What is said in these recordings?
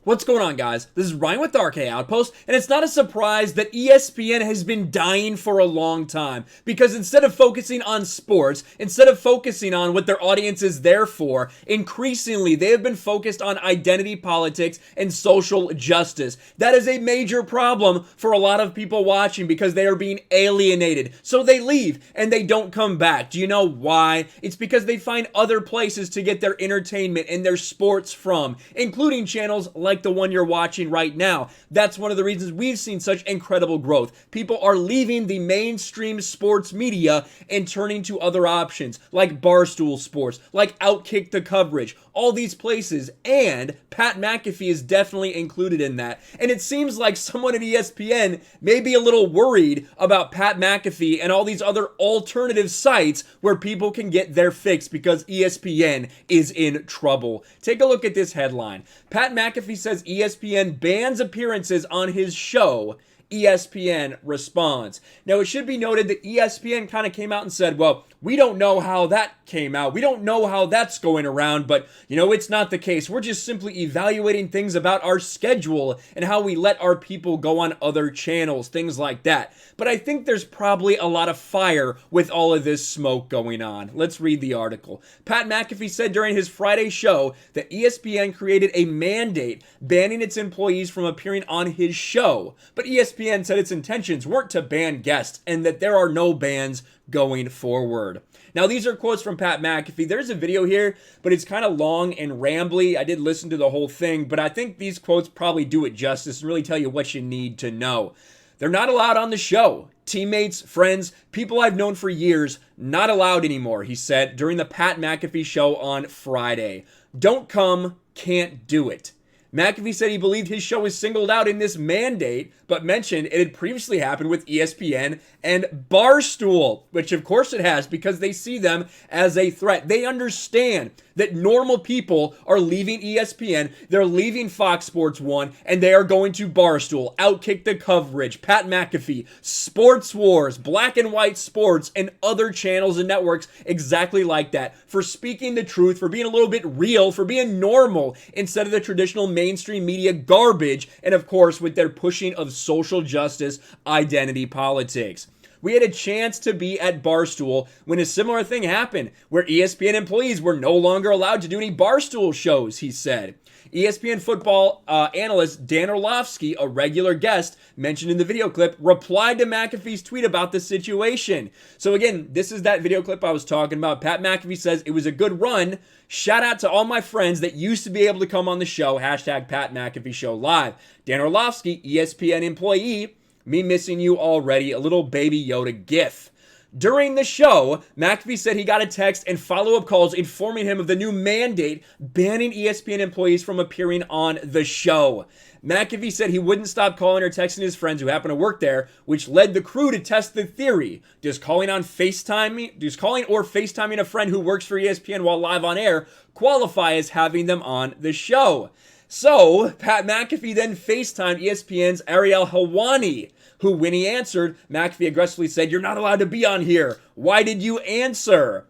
What's going on, guys? This is Ryan with RK Outpost, and it's not a surprise that ESPN has been dying for a long time, because instead of focusing on sports, instead of focusing on what their audience is there for, increasingly they have been focused on identity politics and social justice. That is a major problem for a lot of people watching because they are being alienated. So they leave and they don't come back. Do you know why? It's because they find other places to get their entertainment and their sports from, including channels like the one you're watching right now. That's one of the reasons we've seen such incredible growth. People are leaving the mainstream sports media and turning to other options like Barstool Sports, like Outkick the Coverage, all these places, and Pat McAfee is definitely included in that. And it seems like someone at ESPN may be a little worried about Pat McAfee and all these other alternative sites where people can get their fix because ESPN is in trouble. Take a look at this headline. Pat McAfee says ESPN bans appearances on his show. ESPN Responds. Now, it should be noted that ESPN kind of came out and said, well, we don't know how that came out. We don't know how that's going around, but, it's not the case. We're just simply evaluating things about our schedule and how we let our people go on other channels, things like that. But I think there's probably a lot of fire with all of this smoke going on. Let's read the article. Pat McAfee said during his Friday show that ESPN created a mandate banning its employees from appearing on his show. But ESPN said its intentions weren't to ban guests and that there are no bans going forward. Now, these are quotes from Pat McAfee. There's a video here, but it's kind of long and rambly. I did listen to the whole thing, but I think these quotes probably do it justice and really tell you what you need to know. They're not allowed on the show. Teammates, friends, people I've known for years, not allowed anymore, he said during the Pat McAfee show on Friday. Don't come, can't do it. McAfee said he believed his show was singled out in this mandate, but mentioned it had previously happened with ESPN and Barstool, which of course it has because they see them as a threat. They understand that normal people are leaving ESPN, they're leaving Fox Sports 1, and they are going to Barstool, Outkick the Coverage, Pat McAfee, Sports Wars, Black and White Sports, and other channels and networks exactly like that, for speaking the truth, for being a little bit real, for being normal instead of the traditional mainstream media garbage, and of course with their pushing of social justice identity politics. We had a chance to be at Barstool when a similar thing happened, where ESPN employees were no longer allowed to do any Barstool shows, he said. ESPN football analyst Dan Orlovsky, a regular guest mentioned in the video clip, replied to McAfee's tweet about the situation. So again, this is that video clip I was talking about. Pat McAfee says, it was a good run. Shout out to all my friends that used to be able to come on the show. Hashtag Pat McAfee Show Live. Dan Orlovsky, ESPN employee, me missing you already, a little baby Yoda gif. During the show, McAfee said he got a text and follow-up calls informing him of the new mandate banning ESPN employees from appearing on the show. McAfee said he wouldn't stop calling or texting his friends who happen to work there, which led the crew to test the theory. Does calling or FaceTiming a friend who works for ESPN while live on air qualify as having them on the show? So, Pat McAfee then FaceTimed ESPN's Ariel Helwani, who, when he answered, McAfee aggressively said, "You're not allowed to be on here. Why did you answer?"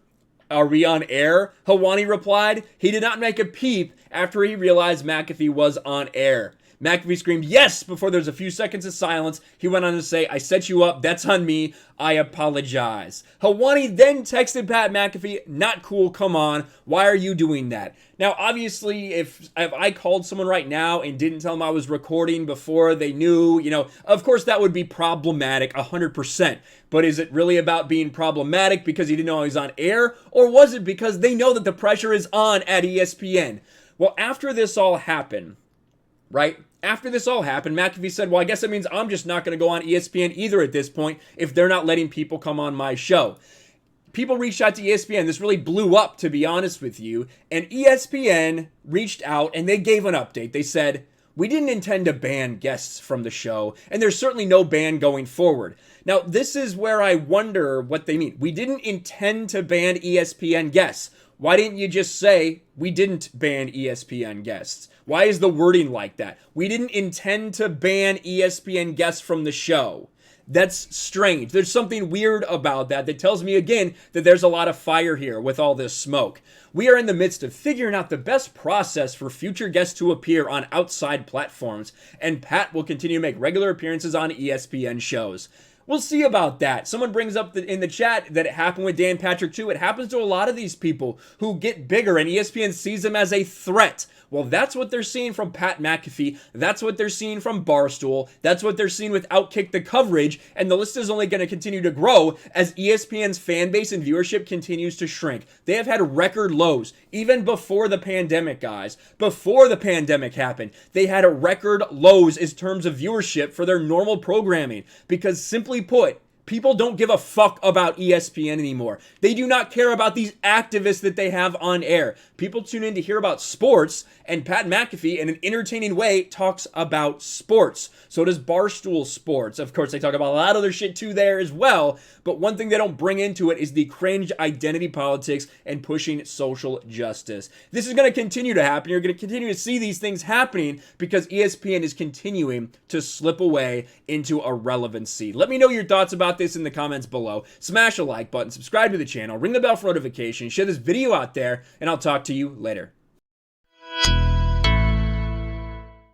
"Are we on air?" Helwani replied. He did not make a peep after he realized McAfee was on air. McAfee screamed, "Yes!" before there was a few seconds of silence. He went on to say, "I set you up. That's on me. I apologize." Helwani then texted Pat McAfee, "Not cool. Come on. Why are you doing that?" Now, obviously, if I called someone right now and didn't tell them I was recording before they knew, of course that would be problematic 100%. But is it really about being problematic because he didn't know I was on air? Or was it because they know that the pressure is on at ESPN? Well, after this all happened, right? After this all happened, McAfee said, well, I guess that means I'm just not going to go on ESPN either at this point if they're not letting people come on my show. People reached out to ESPN. This really blew up, to be honest with you. And ESPN reached out and they gave an update. They said, we didn't intend to ban guests from the show, and there's certainly no ban going forward. Now, this is where I wonder what they mean. We didn't intend to ban ESPN guests. Why didn't you just say, we didn't ban ESPN guests? Why is the wording like that? We didn't intend to ban ESPN guests from the show. That's strange. There's something weird about that tells me again that there's a lot of fire here with all this smoke. We are in the midst of figuring out the best process for future guests to appear on outside platforms, and Pat will continue to make regular appearances on ESPN shows. We'll see about that. Someone brings up in the chat that it happened with Dan Patrick too. It happens to a lot of these people who get bigger and ESPN sees them as a threat. Well, that's what they're seeing from Pat McAfee. That's what they're seeing from Barstool. That's what they're seeing with Outkick the coverage. And the list is only going to continue to grow as ESPN's fan base and viewership continues to shrink. They have had record lows even before the pandemic, guys. Before the pandemic happened, they had a record lows in terms of viewership for their normal programming because simply put, people don't give a fuck about ESPN anymore. They do not care about these activists that they have on air. People tune in to hear about sports, and Pat McAfee, in an entertaining way, talks about sports. So does Barstool Sports. Of course, they talk about a lot of other shit too there as well, but one thing they don't bring into it is the cringe identity politics and pushing social justice. This is going to continue to happen. You're going to continue to see these things happening because ESPN is continuing to slip away into irrelevancy. Let me know your thoughts about this in the comments below. Smash a like button, subscribe to the channel, ring the bell for notifications, share this video out there, and I'll talk to you later.